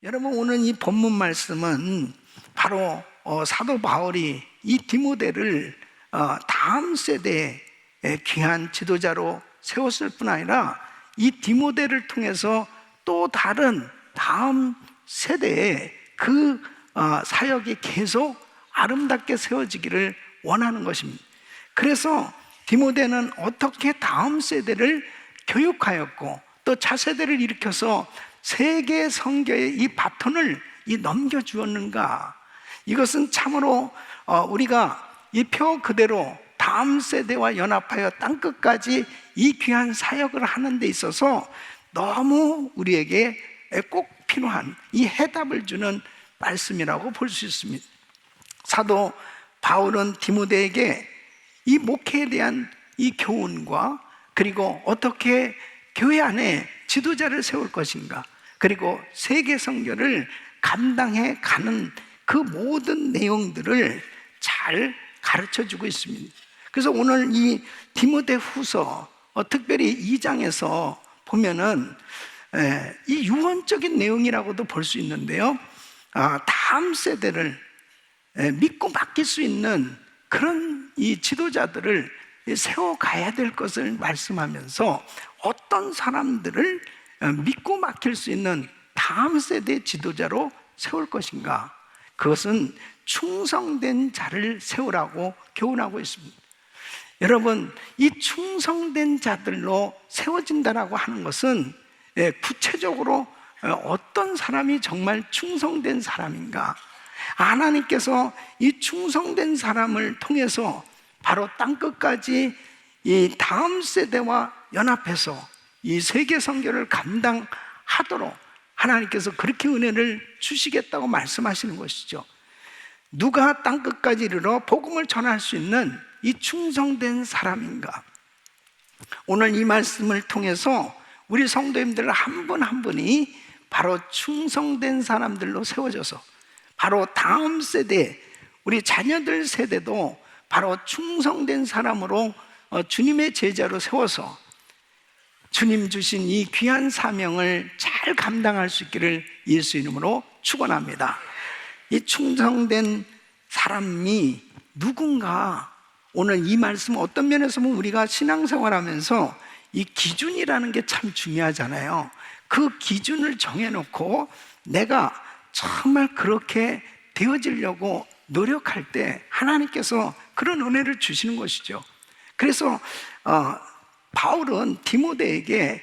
여러분, 오늘 이 본문 말씀은 바로 사도 바울이 이 디모데를 다음 세대의 귀한 지도자로 세웠을 뿐 아니라 이 디모데를 통해서 또 다른 다음 세대의 그 사역이 계속 아름답게 세워지기를 원하는 것입니다. 그래서 디모데는 어떻게 다음 세대를 교육하였고 또 차세대를 일으켜서 세계 선교의 이 바톤을 넘겨주었는가? 이것은 참으로 우리가 이 표 그대로 다음 세대와 연합하여 땅끝까지 이 귀한 사역을 하는 데 있어서 너무 우리에게 꼭 필요한 이 해답을 주는 말씀이라고 볼 수 있습니다. 사도 바울은 디모데에게 이 목회에 대한 이 교훈과 그리고 어떻게 교회 안에 지도자를 세울 것인가, 그리고 세계 선교를 감당해 가는 그 모든 내용들을 잘 가르쳐 주고 있습니다. 그래서 오늘 이 디모데 후서 특별히 2장에서 보면은 이 유언적인 내용이라고도 볼 수 있는데요, 다음 세대를 믿고 맡길 수 있는 그런 이 지도자들을 세워가야 될 것을 말씀하면서 어떤 사람들을 믿고 맡길 수 있는 다음 세대 지도자로 세울 것인가, 그것은 충성된 자를 세우라고 교훈하고 있습니다. 여러분, 이 충성된 자들로 세워진다라고 하는 것은 구체적으로 어떤 사람이 정말 충성된 사람인가, 하나님께서 이 충성된 사람을 통해서 바로 땅끝까지 이 다음 세대와 연합해서 이 세계 선교를 감당하도록 하나님께서 그렇게 은혜를 주시겠다고 말씀하시는 것이죠. 누가 땅끝까지 이르러 복음을 전할 수 있는 이 충성된 사람인가? 오늘 이 말씀을 통해서 우리 성도님들 한 분 한 분이 바로 충성된 사람들로 세워져서 바로 다음 세대, 우리 자녀들 세대도 바로 충성된 사람으로 주님의 제자로 세워서 주님 주신 이 귀한 사명을 잘 감당할 수 있기를 예수 이름으로 축원합니다. 이 충성된 사람이 누군가, 오늘 이 말씀 어떤 면에서 보면 우리가 신앙생활하면서 이 기준이라는 게 참 중요하잖아요. 그 기준을 정해놓고 내가 정말 그렇게 되어지려고 노력할 때 하나님께서 그런 은혜를 주시는 것이죠. 그래서 바울은 디모데에게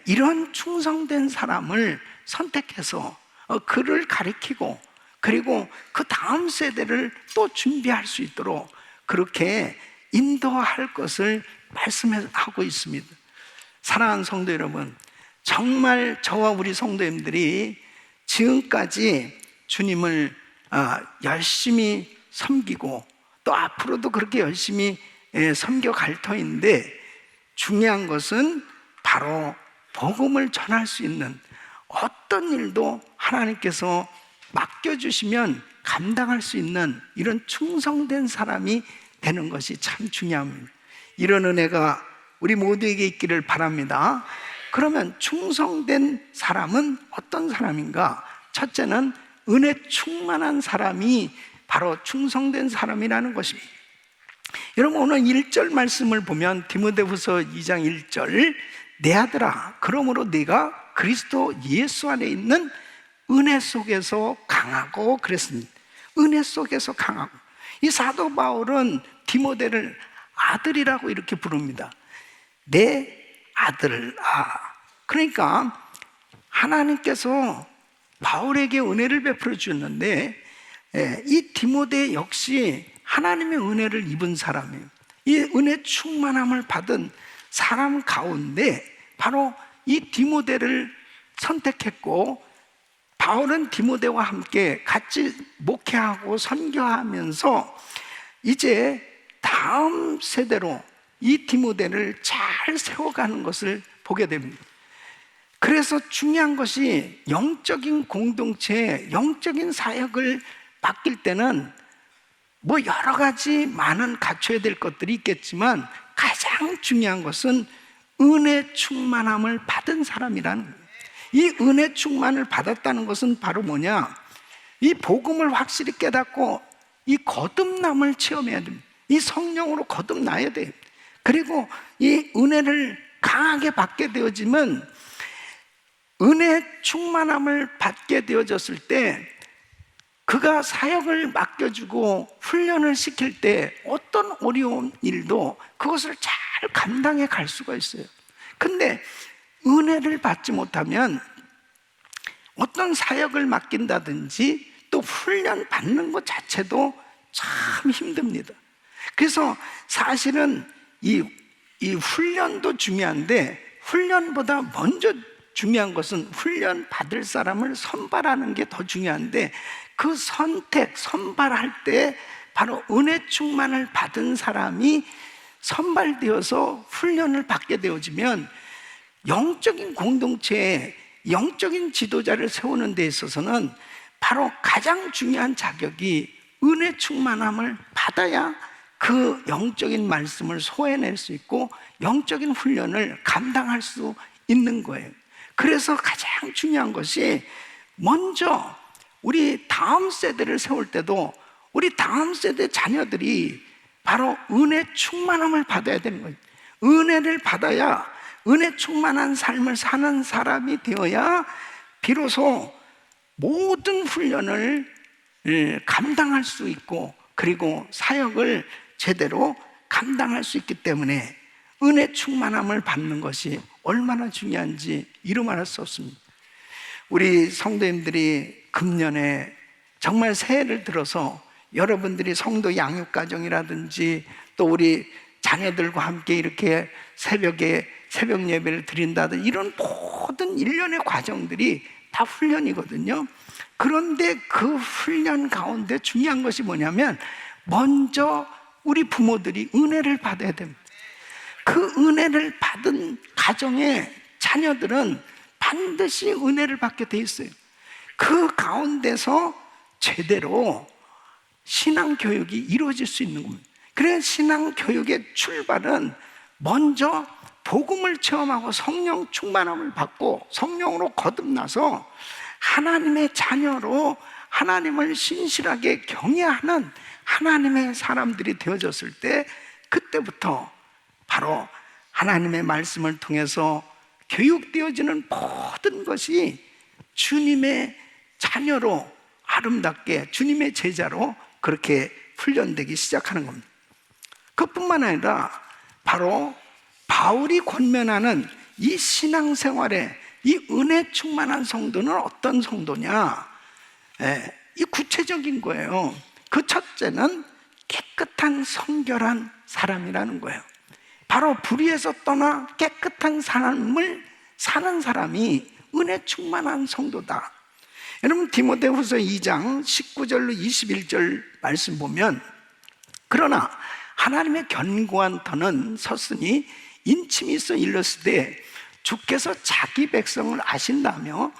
이런 충성된 사람을 선택해서 그를 가리키고 그리고 그 다음 세대를 또 준비할 수 있도록 그렇게 인도할 것을 말씀하고 있습니다. 사랑하는 성도 여러분, 정말 저와 우리 성도님들이 지금까지 주님을 열심히 섬기고 또 앞으로도 그렇게 열심히 섬겨갈 터인데, 중요한 것은 바로 복음을 전할 수 있는 어떤 일도 하나님께서 맡겨주시면 감당할 수 있는 이런 충성된 사람이 되는 것이 참 중요합니다. 이런 은혜가 우리 모두에게 있기를 바랍니다. 그러면 충성된 사람은 어떤 사람인가? 첫째는 은혜 충만한 사람이 바로 충성된 사람이라는 것입니다. 여러분, 오늘 1절 말씀을 보면 디모데후서 2장 1절, 내 아들아, 그러므로 네가 그리스도 예수 안에 있는 은혜 속에서 강하고 그랬습니다. 은혜 속에서 강하고. 이 사도 바울은 디모데를 아들이라고 이렇게 부릅니다. 내 아들. 그러니까 하나님께서 바울에게 은혜를 베풀어 주셨는데 이 디모데 역시 하나님의 은혜를 입은 사람이에요. 이 은혜 충만함을 받은 사람 가운데 바로 이 디모데를 선택했고, 바울은 디모데와 함께 같이 목회하고 선교하면서 이제 다음 세대로 이 디모데를 잘 세워가는 것을 보게 됩니다. 그래서 중요한 것이 영적인 공동체, 영적인 사역을 맡길 때는 뭐 여러 가지 많은 갖춰야 될 것들이 있겠지만 가장 중요한 것은 은혜 충만함을 받은 사람이라는 거예요. 이 은혜 충만을 받았다는 것은 바로 뭐냐? 이 복음을 확실히 깨닫고 이 거듭남을 체험해야 됩니다. 이 성령으로 거듭나야 돼요. 그리고 이 은혜를 강하게 받게 되어지면, 은혜 충만함을 받게 되어졌을 때 그가 사역을 맡겨주고 훈련을 시킬 때 어떤 어려운 일도 그것을 잘 감당해 갈 수가 있어요. 근데 은혜를 받지 못하면 어떤 사역을 맡긴다든지 또 훈련 받는 것 자체도 참 힘듭니다. 그래서 사실은 이 훈련도 중요한데, 훈련보다 먼저 중요한 것은 훈련 받을 사람을 선발하는 게 더 중요한데, 그 선발할 때 바로 은혜 충만을 받은 사람이 선발되어서 훈련을 받게 되어지면, 영적인 공동체에 영적인 지도자를 세우는 데 있어서는 바로 가장 중요한 자격이 은혜 충만함을 받아야 그 영적인 말씀을 소해낼 수 있고 영적인 훈련을 감당할 수 있는 거예요. 그래서 가장 중요한 것이, 먼저 우리 다음 세대를 세울 때도 우리 다음 세대 자녀들이 바로 은혜 충만함을 받아야 되는 거예요. 은혜를 받아야, 은혜 충만한 삶을 사는 사람이 되어야 비로소 모든 훈련을 감당할 수 있고, 그리고 사역을 제대로 감당할 수 있기 때문에 은혜 충만함을 받는 것이 얼마나 중요한지 이루 말할 수 없습니다. 우리 성도님들이 금년에 정말 새해를 들어서 여러분들이 성도 양육가정이라든지 또 우리 자녀들과 함께 이렇게 새벽에 새벽 예배를 드린다든지 이런 모든 일련의 과정들이 다 훈련이거든요. 그런데 그 훈련 가운데 중요한 것이 뭐냐면, 먼저 우리 부모들이 은혜를 받아야 됩니다. 그 은혜를 받은 가정의 자녀들은 반드시 은혜를 받게 돼 있어요. 그 가운데서 제대로 신앙교육이 이루어질 수 있는 겁니다. 그래서 신앙교육의 출발은 먼저 복음을 체험하고 성령 충만함을 받고 성령으로 거듭나서 하나님의 자녀로 하나님을 신실하게 경외하는 하나님의 사람들이 되어졌을 때, 그때부터 바로 하나님의 말씀을 통해서 교육되어지는 모든 것이 주님의 자녀로 아름답게, 주님의 제자로 그렇게 훈련되기 시작하는 겁니다. 그뿐만 아니라 바로 바울이 권면하는 이 신앙생활에 이 은혜 충만한 성도는 어떤 성도냐? 이 구체적인 거예요. 그 첫째는 깨끗한 성결한 사람이라는 거예요. 바로 불의에서 떠나 깨끗한 삶을 사는 사람이 은혜 충만한 성도다. 여러분, 디모데후서 2장 19절로 21절 말씀 보면, 그러나 하나님의 견고한 터는 섰으니 인침이 있어 일렀으되 주께서 자기 백성을 아신다며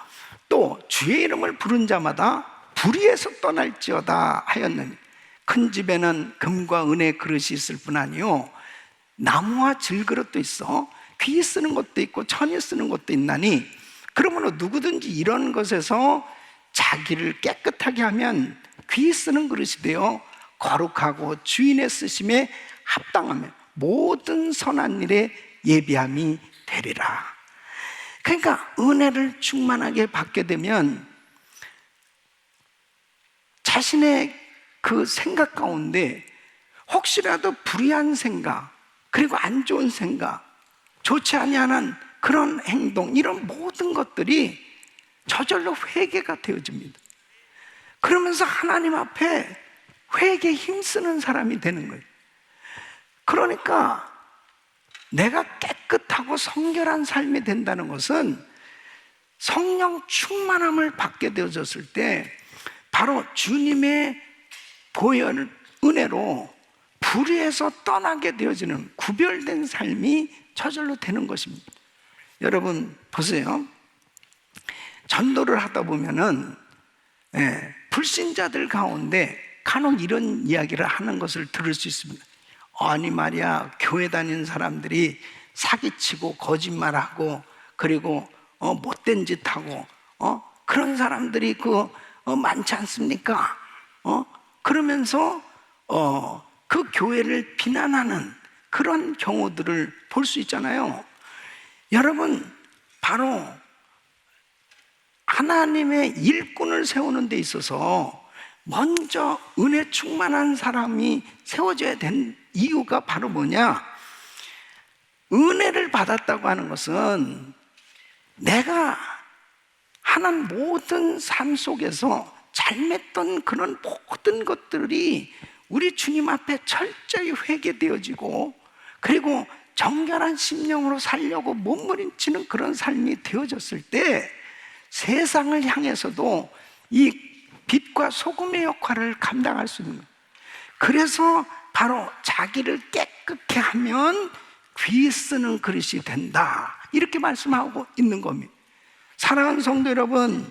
또 주의 이름을 부른 자마다 불의에서 떠날지어다 하였느니, 큰 집에는 금과 은의 그릇이 있을 뿐 아니요 나무와 질그릇도 있어 귀 쓰는 것도 있고 천이 쓰는 것도 있나니, 그러므로 누구든지 이런 것에서 자기를 깨끗하게 하면 귀 쓰는 그릇이 되어 거룩하고 주인의 쓰심에 합당하며 모든 선한 일에 예비함이 되리라. 그러니까 은혜를 충만하게 받게 되면 자신의 그 생각 가운데 혹시라도 불의한 생각, 그리고 안 좋은 생각, 좋지 아니하는 그런 행동, 이런 모든 것들이 저절로 회개가 되어집니다. 그러면서 하나님 앞에 회개에 힘쓰는 사람이 되는 거예요. 그러니까 내가 깨끗하고 성결한 삶이 된다는 것은 성령 충만함을 받게 되어졌을 때 바로 주님의 보혈 은혜로 불의에서 떠나게 되어지는 구별된 삶이 저절로 되는 것입니다. 여러분 보세요. 전도를 하다 보면은 불신자들 가운데 간혹 이런 이야기를 하는 것을 들을 수 있습니다. 아니 말이야, 교회 다니는 사람들이 사기치고 거짓말하고 그리고 못된 짓 하고 그런 사람들이 많지 않습니까? 그러면서 그 교회를 비난하는 그런 경우들을 볼 수 있잖아요. 여러분, 바로 하나님의 일꾼을 세우는 데 있어서 먼저 은혜 충만한 사람이 세워져야 된 이유가 바로 뭐냐? 은혜를 받았다고 하는 것은 내가 하는 모든 삶 속에서 잘못된 그런 모든 것들이 우리 주님 앞에 철저히 회개되어지고, 그리고 정결한 심령으로 살려고 몸부림치는 그런 삶이 되어졌을 때 세상을 향해서도 이 빛과 소금의 역할을 감당할 수 있는 거예요. 그래서 바로 자기를 깨끗게 하면 귀 쓰는 그릇이 된다, 이렇게 말씀하고 있는 겁니다. 사랑하는 성도 여러분,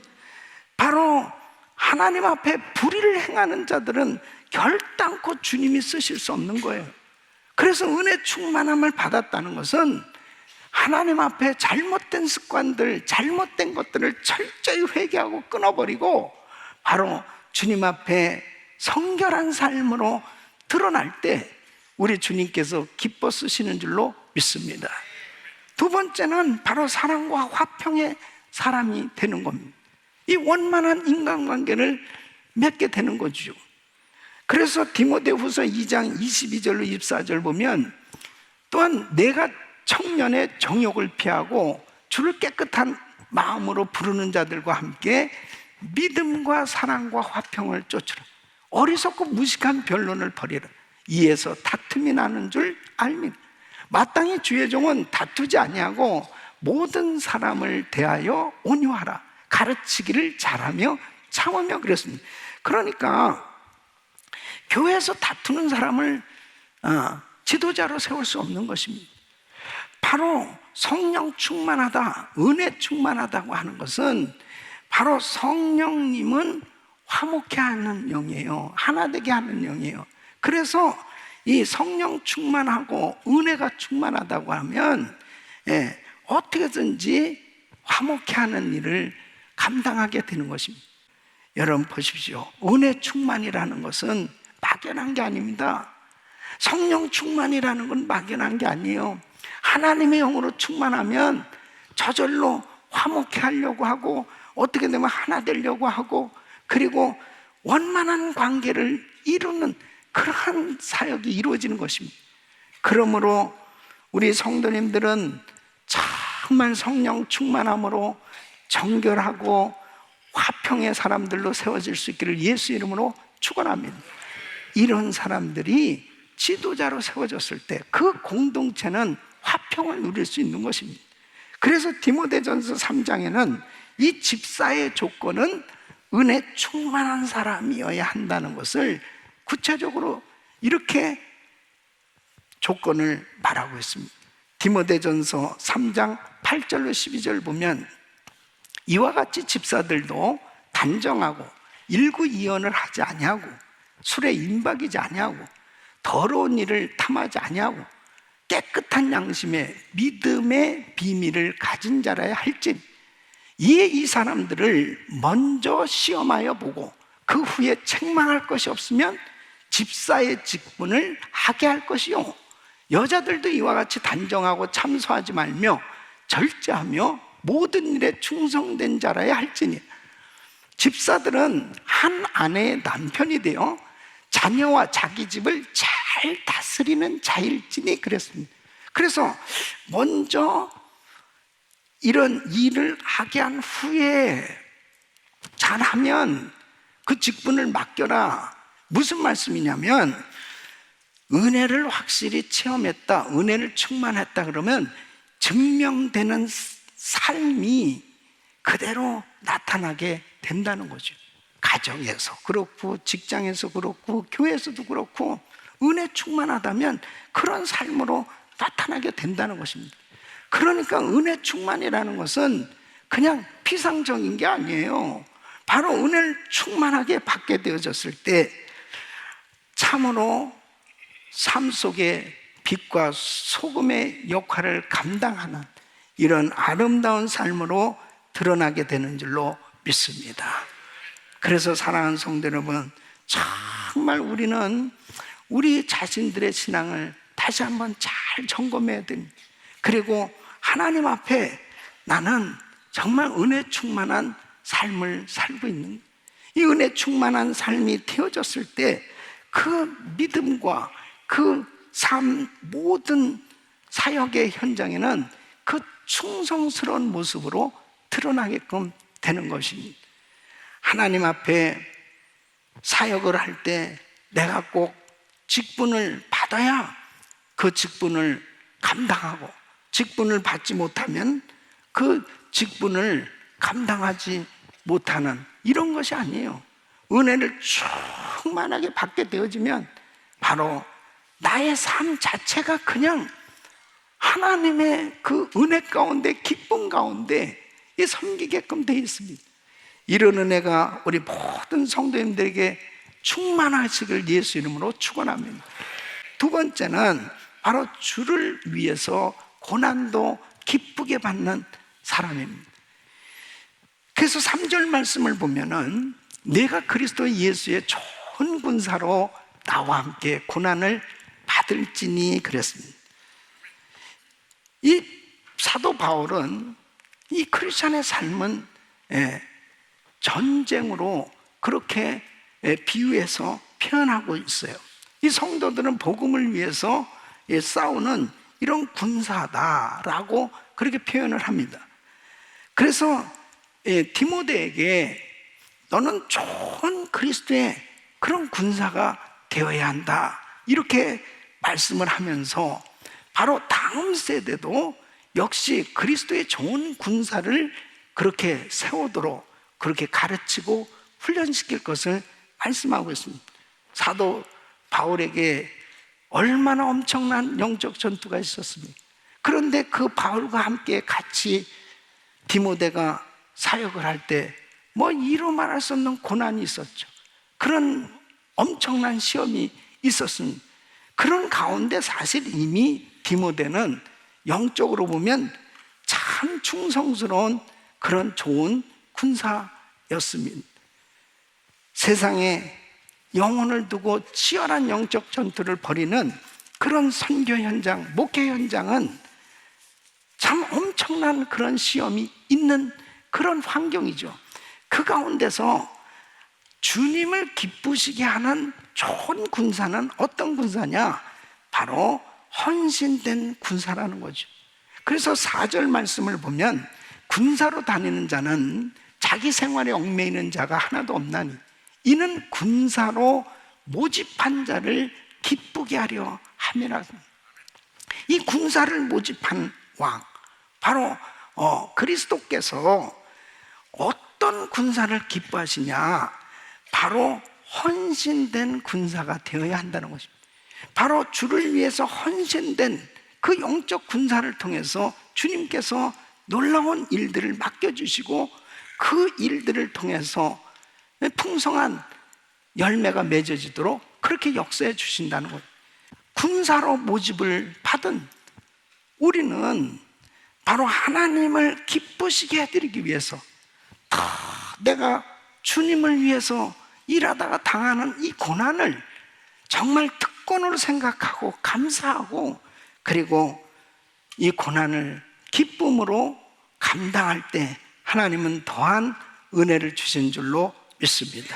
바로 하나님 앞에 불의를 행하는 자들은 결단코 주님이 쓰실 수 없는 거예요. 그래서 은혜 충만함을 받았다는 것은 하나님 앞에 잘못된 습관들, 잘못된 것들을 철저히 회개하고 끊어버리고 바로 주님 앞에 성결한 삶으로 드러날 때 우리 주님께서 기뻐 쓰시는 줄로 믿습니다. 두 번째는 바로 사랑과 화평의 사람이 되는 겁니다. 이 원만한 인간관계를 맺게 되는 거죠. 그래서 디모데후서 2장 22절로 24절 보면, 또한 내가 청년의 정욕을 피하고 주를 깨끗한 마음으로 부르는 자들과 함께 믿음과 사랑과 화평을 쫓으라. 어리석고 무식한 변론을 버리라. 이에서 다툼이 나는 줄 알미라. 마땅히 주의 종은 다투지 아니하고 모든 사람을 대하여 온유하라. 가르치기를 잘하며 참으며 그랬습니다. 그러니까 교회에서 다투는 사람을 지도자로 세울 수 없는 것입니다. 바로 성령 충만하다, 은혜 충만하다고 하는 것은 바로 성령님은 화목케 하는 영이에요. 하나 되게 하는 영이에요. 그래서 이 성령 충만하고 은혜가 충만하다고 하면 어떻게든지 화목케 하는 일을 감당하게 되는 것입니다. 여러분 보십시오. 은혜 충만이라는 것은 막연한 게 아닙니다. 성령 충만이라는 건 막연한 게 아니에요. 하나님의 영으로 충만하면 저절로 화목케 하려고 하고, 어떻게 되면 하나 되려고 하고, 그리고 원만한 관계를 이루는 그러한 사역이 이루어지는 것입니다. 그러므로 우리 성도님들은 정말 성령 충만함으로 정결하고 화평의 사람들로 세워질 수 있기를 예수 이름으로 축원합니다. 이런 사람들이 지도자로 세워졌을 때 그 공동체는 화평을 누릴 수 있는 것입니다. 그래서 디모데전서 3장에는 이 집사의 조건은 은혜 충만한 사람이어야 한다는 것을 구체적으로 이렇게 조건을 말하고 있습니다. 디모데전서 3장 8절로 12절 보면, 이와 같이 집사들도 단정하고 일구이연을 하지 아니하고 술에 임박이지 아니하고 더러운 일을 탐하지 아니하고 깨끗한 양심에 믿음의 비밀을 가진 자라야 할진, 이에 이 사람들을 먼저 시험하여 보고 그 후에 책망할 것이 없으면 집사의 직분을 하게 할 것이요, 여자들도 이와 같이 단정하고 참소하지 말며 절제하며 모든 일에 충성된 자라야 할지니, 집사들은 한 아내의 남편이 되어 자녀와 자기 집을 잘 다스리는 자일지니 그랬습니다. 그래서 먼저 이런 일을 하게 한 후에 잘하면 그 직분을 맡겨라. 무슨 말씀이냐면, 은혜를 확실히 체험했다, 은혜를 충만했다 그러면 증명되는 삶이 그대로 나타나게 된다는 거죠. 가정에서 그렇고 직장에서 그렇고 교회에서도 그렇고 은혜 충만하다면 그런 삶으로 나타나게 된다는 것입니다. 그러니까 은혜 충만이라는 것은 그냥 피상적인 게 아니에요. 바로 은혜를 충만하게 받게 되어졌을 때 참으로 삶 속에 빛과 소금의 역할을 감당하는 이런 아름다운 삶으로 드러나게 되는 줄로 믿습니다. 그래서 사랑하는 성도 여러분, 정말 우리는 우리 자신들의 신앙을 다시 한번 잘 점검해야 됩니다. 그리고 하나님 앞에 나는 정말 은혜 충만한 삶을 살고 있는, 이 은혜 충만한 삶이 되어졌을 때 그 믿음과 그 삶 모든 사역의 현장에는 그 충성스러운 모습으로 드러나게끔 되는 것입니다. 하나님 앞에 사역을 할 때 내가 꼭 직분을 받아야 그 직분을 감당하고, 직분을 받지 못하면 그 직분을 감당하지 못하는 이런 것이 아니에요. 은혜를 충만하게 받게 되어지면 바로 나의 삶 자체가 그냥 하나님의 그 은혜 가운데, 기쁨 가운데 섬기게끔 되어 있습니다. 이런 은혜가 우리 모든 성도님들에게 충만하시길 예수 이름으로 축원합니다. 두 번째는 바로 주를 위해서 고난도 기쁘게 받는 사람입니다. 그래서 3절 말씀을 보면은 내가 그리스도 예수의 좋은 군사로 나와 함께 고난을 받을지니 그랬습니다. 이 사도 바울은 이 크리스찬의 삶은 전쟁으로 그렇게 비유해서 표현하고 있어요. 이 성도들은 복음을 위해서 싸우는 이런 군사다라고 그렇게 표현을 합니다. 그래서 디모데에게 너는 좋은 그리스도의 그런 군사가 되어야 한다, 이렇게 말씀을 하면서 바로 다음 세대도 역시 그리스도의 좋은 군사를 그렇게 세우도록 그렇게 가르치고 훈련시킬 것을 말씀하고 있습니다. 사도 바울에게 얼마나 엄청난 영적 전투가 있었습니까? 그런데 그 바울과 함께 같이 디모데가 사역을 할 때 뭐 이루 말할 수 없는 고난이 있었죠. 그런 엄청난 시험이 있었습니다. 그런 가운데 사실 이미 디모데는 영적으로 보면 참 충성스러운 그런 좋은 군사였습니다. 세상에 영혼을 두고 치열한 영적 전투를 벌이는 그런 선교 현장, 목회 현장은 참 엄청난 그런 시험이 있는 그런 환경이죠. 그 가운데서 주님을 기쁘시게 하는 좋은 군사는 어떤 군사냐? 바로 헌신된 군사라는 거죠. 그래서 4절 말씀을 보면 군사로 다니는 자는 자기 생활에 얽매이는 자가 하나도 없나니 이는 군사로 모집한 자를 기쁘게 하려 함이라. 이 군사를 모집한 왕, 바로 그리스도께서 어떤 군사를 기뻐하시냐? 바로 헌신된 군사가 되어야 한다는 것입니다. 바로 주를 위해서 헌신된 그 영적 군사를 통해서 주님께서 놀라운 일들을 맡겨주시고 그 일들을 통해서 풍성한 열매가 맺어지도록 그렇게 역사해 주신다는 것. 군사로 모집을 받은 우리는 바로 하나님을 기쁘시게 해드리기 위해서 내가 주님을 위해서 일하다가 당하는 이 고난을 정말 특권으로 생각하고 감사하고, 그리고 이 고난을 기쁨으로 감당할 때 하나님은 더한 은혜를 주신 줄로 믿습니다.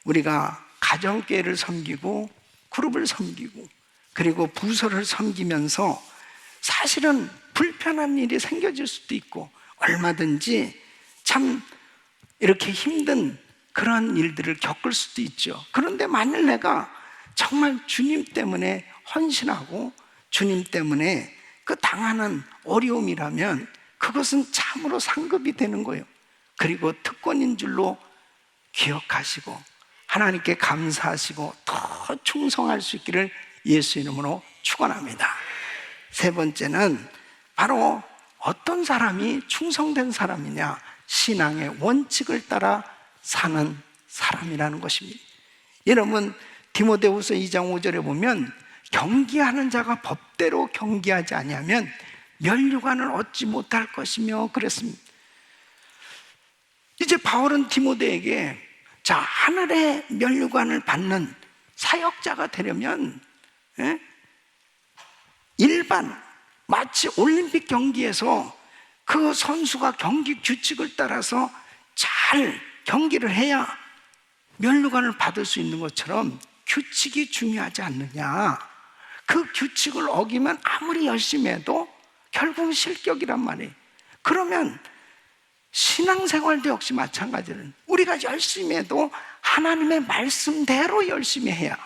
우리가 가정교회를 섬기고 그룹을 섬기고 그리고 부서를 섬기면서 사실은 불편한 일이 생겨질 수도 있고 얼마든지 참 이렇게 힘든 그런 일들을 겪을 수도 있죠. 그런데 만일 내가 정말 주님 때문에 헌신하고 주님 때문에 그 당하는 어려움이라면 그것은 참으로 상급이 되는 거예요. 그리고 특권인 줄로 기억하시고 하나님께 감사하시고 더 충성할 수 있기를 예수 이름으로 축원합니다. 세 번째는 바로 어떤 사람이 충성된 사람이냐? 신앙의 원칙을 따라 사는 사람이라는 것입니다. 여러분 디모데후서 2장 5절에 보면 경기하는 자가 법대로 경기하지 아니하면 면류관을 얻지 못할 것이며 그랬습니다. 이제 바울은 디모데에게 자, 하늘의 면류관을 받는 사역자가 되려면 일반 마치 올림픽 경기에서 그 선수가 경기 규칙을 따라서 잘 경기를 해야 면류관을 받을 수 있는 것처럼 규칙이 중요하지 않느냐. 그 규칙을 어기면 아무리 열심히 해도 결국은 실격이란 말이에요. 그러면 신앙생활도 역시 마찬가지로 우리가 열심히 해도 하나님의 말씀대로 열심히 해야,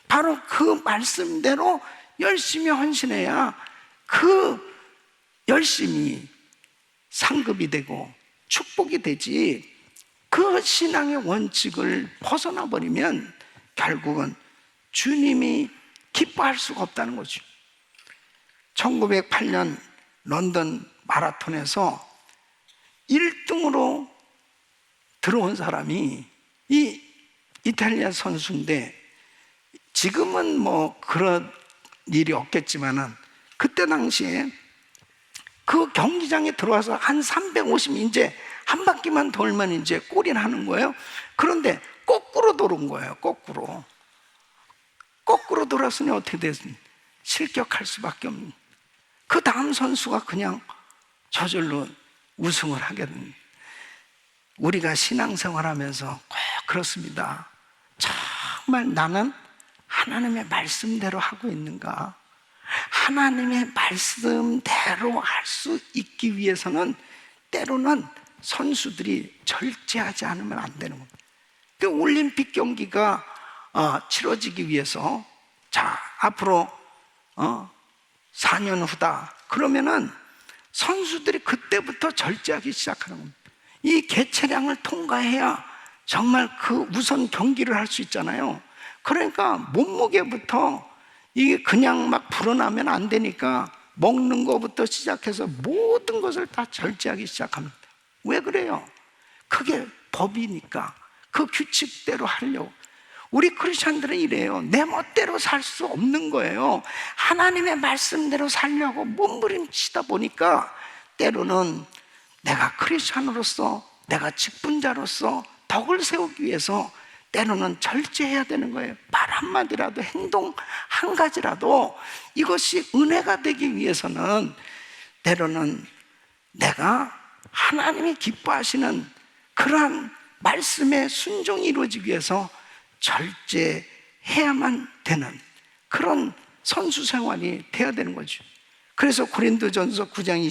바로 그 말씀대로 열심히 헌신해야 그 열심이 상급이 되고 축복이 되지, 그 신앙의 원칙을 벗어나 버리면 결국은 주님이 기뻐할 수가 없다는 거죠. 1908년 런던 마라톤에서 1등으로 들어온 사람이 이 이탈리아 선수인데, 지금은 뭐 그런 일이 없겠지만은 그때 당시에 그 경기장에 들어와서 한 350, 이제 한 바퀴만 돌면 이제 골이 나는 거예요. 그런데 거꾸로 도는 거예요. 거꾸로 돌았으니 어떻게 됐습니까? 실격할 수밖에 없는. 그 다음 선수가 그냥 저절로 우승을 하게 됩니다. 우리가 신앙생활하면서 꼭 그렇습니다. 정말 나는 하나님의 말씀대로 하고 있는가? 하나님의 말씀대로 할 수 있기 위해서는 때로는 선수들이 절제하지 않으면 안 되는 겁니다. 그 올림픽 경기가 치러지기 위해서 자, 앞으로 4년 후다 그러면은 선수들이 그때부터 절제하기 시작하는 겁니다. 이 개체량을 통과해야 정말 그 우선 경기를 할 수 있잖아요. 그러니까 몸무게부터 이게 그냥 막 불어나면 안 되니까 먹는 것부터 시작해서 모든 것을 다 절제하기 시작합니다. 왜 그래요? 그게 법이니까 그 규칙대로 하려고. 우리 크리스찬들은 이래요. 내 멋대로 살 수 없는 거예요. 하나님의 말씀대로 살려고 몸부림치다 보니까 때로는 내가 크리스찬으로서, 내가 직분자로서 덕을 세우기 위해서 때로는 절제해야 되는 거예요. 말 한마디라도, 행동 한 가지라도 이것이 은혜가 되기 위해서는 때로는 내가 하나님이 기뻐하시는 그러한 말씀의 순종이 이루어지기 위해서 절제해야만 되는 그런 선수 생활이 돼야 되는 거죠. 그래서 고린도전서 9장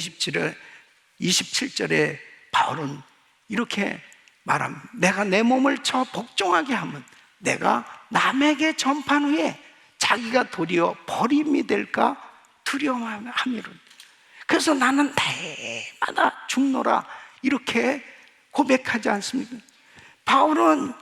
27절에 바울은 이렇게 말합니다. 내가 내 몸을 쳐 복종하게 하면 내가 남에게 전판 후에 자기가 도리어 버림이 될까 두려워함이로다. 그래서 나는 때마다 죽노라 이렇게 고백하지 않습니까? 바울은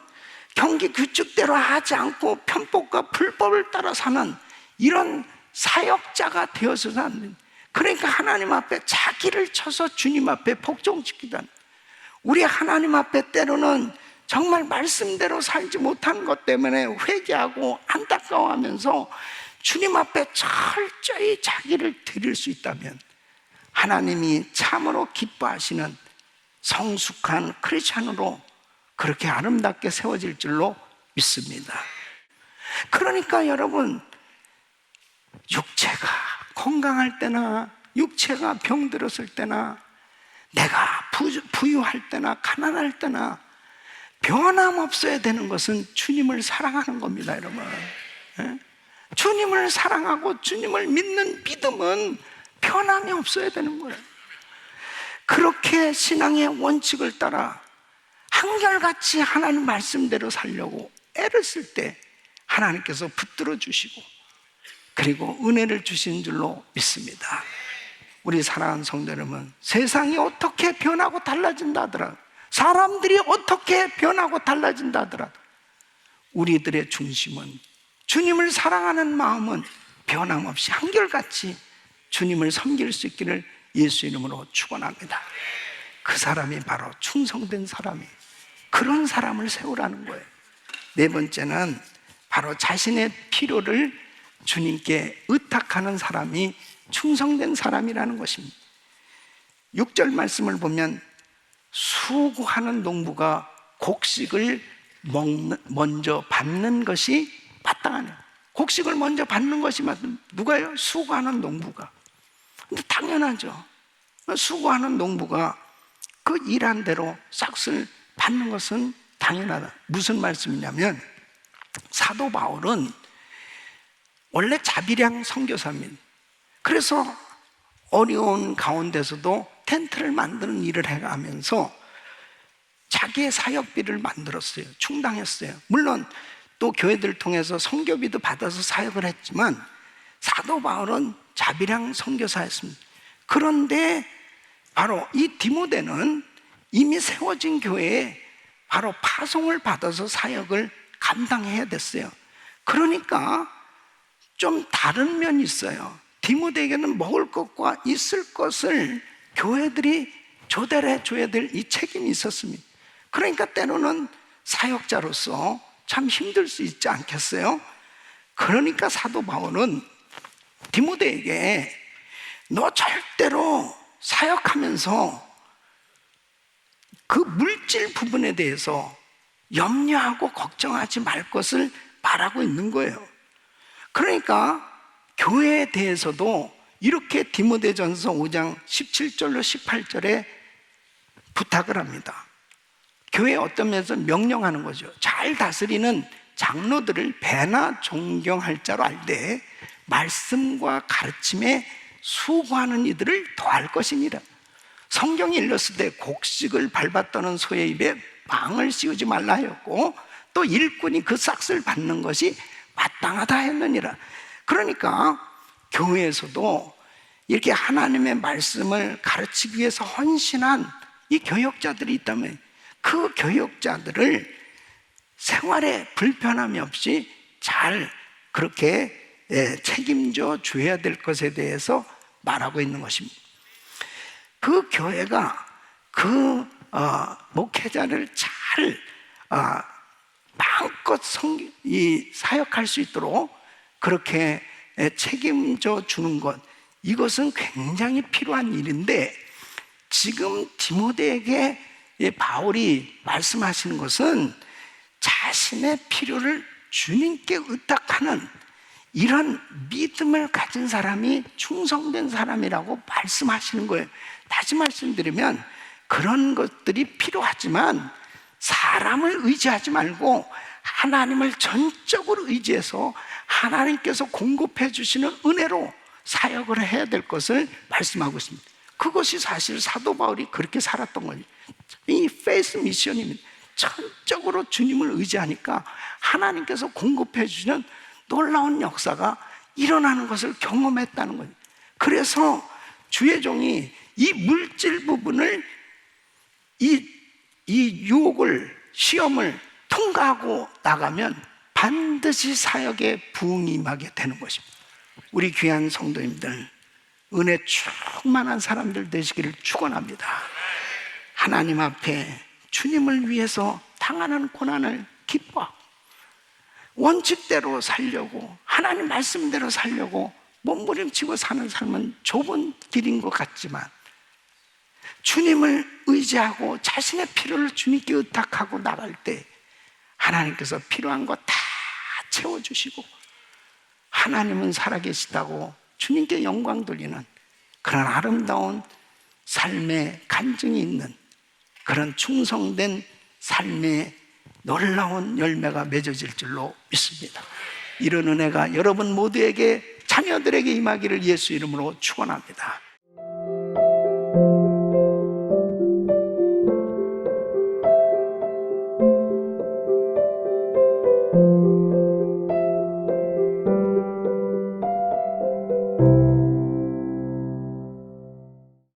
경기 규칙대로 하지 않고 편법과 불법을 따라 사는 이런 사역자가 되어서는 안 됩니다. 그러니까 하나님 앞에 자기를 쳐서 주님 앞에 복종시키다. 우리 하나님 앞에 때로는 정말 말씀대로 살지 못한 것 때문에 회개하고 안타까워하면서 주님 앞에 철저히 자기를 드릴 수 있다면 하나님이 참으로 기뻐하시는 성숙한 크리스찬으로 그렇게 아름답게 세워질 줄로 믿습니다. 그러니까 여러분, 육체가 건강할 때나 육체가 병들었을 때나 내가 부유할 때나 가난할 때나 변함없어야 되는 것은 주님을 사랑하는 겁니다, 여러분. 주님을 사랑하고 주님을 믿는 믿음은 변함이 없어야 되는 거예요. 그렇게 신앙의 원칙을 따라 한결같이 하나님 말씀대로 살려고 애를 쓸 때 하나님께서 붙들어 주시고 그리고 은혜를 주신 줄로 믿습니다. 우리 사랑하는 성도 여러분, 세상이 어떻게 변하고 달라진다 하더라도, 사람들이 어떻게 변하고 달라진다 하더라도 우리들의 중심은, 주님을 사랑하는 마음은 변함없이 한결같이 주님을 섬길 수 있기를 예수 이름으로 축원합니다. 그 사람이 바로 충성된 사람이, 그런 사람을 세우라는 거예요. 네 번째는 바로 자신의 필요를 주님께 의탁하는 사람이 충성된 사람이라는 것입니다. 6절 말씀을 보면 수고하는 농부가 곡식을 먼저 받는 것이 마땅하네요. 곡식을 먼저 받는 것이 누가요? 수고하는 농부가. 근데 당연하죠. 수고하는 농부가 그 일한 대로 싹을 받는 것은 당연하다. 무슨 말씀이냐면 사도 바울은 원래 자비량 선교사입니다. 그래서 어려운 가운데서도 텐트를 만드는 일을 해가면서 자기의 사역비를 만들었어요. 충당했어요. 물론 또 교회들을 통해서 선교비도 받아서 사역을 했지만 사도 바울은 자비량 선교사였습니다. 그런데 바로 이 디모데는 이미 세워진 교회에 바로 파송을 받아서 사역을 감당해야 됐어요. 그러니까 좀 다른 면이 있어요. 디모데에게는 먹을 것과 있을 것을 교회들이 조달을 해줘야 될 이 책임이 있었습니다. 그러니까 때로는 사역자로서 참 힘들 수 있지 않겠어요? 그러니까 사도 바울은 디모데에게 너 절대로 사역하면서 그 물질 부분에 대해서 염려하고 걱정하지 말 것을 말하고 있는 거예요. 그러니까 교회에 대해서도 이렇게 디모데전서 5장 17절로 18절에 부탁을 합니다. 교회에 어떤 면에서 명령하는 거죠. 잘 다스리는 장로들을 배나 존경할 자로 알되 말씀과 가르침에 수고하는 이들을 더할 것이니라. 성경이 일렀을 때 곡식을 밟았다는 소의 입에 망을 씌우지 말라 하였고 또 일꾼이 그 싹을 받는 것이 마땅하다 했느니라. 그러니까 교회에서도 이렇게 하나님의 말씀을 가르치기 위해서 헌신한 이 교역자들이 있다면 그 교역자들을 생활에 불편함이 없이 잘 그렇게 책임져 줘야 될 것에 대해서 말하고 있는 것입니다. 그 교회가 그 목회자를 잘 마음껏 사역할 수 있도록 그렇게 책임져 주는 것, 이것은 굉장히 필요한 일인데 지금 디모데에게 바울이 말씀하시는 것은 자신의 필요를 주님께 의탁하는 이런 믿음을 가진 사람이 충성된 사람이라고 말씀하시는 거예요. 다시 말씀드리면 그런 것들이 필요하지만 사람을 의지하지 말고 하나님을 전적으로 의지해서 하나님께서 공급해 주시는 은혜로 사역을 해야 될 것을 말씀하고 있습니다. 그것이 사실 사도 바울이 그렇게 살았던 거예요. 이 페이스 미션입니다. 전적으로 주님을 의지하니까 하나님께서 공급해 주시는 놀라운 역사가 일어나는 것을 경험했다는 거예요. 그래서 주의 종이 이 물질 부분을 이 유혹을, 시험을 통과하고 나가면 반드시 사역에 부흥이 임하게 되는 것입니다. 우리 귀한 성도님들, 은혜 충만한 사람들 되시기를 축원합니다. 하나님 앞에 주님을 위해서 당하는 고난을 기뻐하고 원칙대로 살려고, 하나님 말씀대로 살려고 몸부림치고 사는 삶은 좁은 길인 것 같지만 주님을 의지하고 자신의 필요를 주님께 의탁하고 나갈 때 하나님께서 필요한 거 다 채워주시고 하나님은 살아계시다고 주님께 영광 돌리는 그런 아름다운 삶의 간증이 있는 그런 충성된 삶의 놀라운 열매가 맺어질 줄로 믿습니다. 이런 은혜가 여러분 모두에게, 자녀들에게 임하기를 예수 이름으로 축원합니다.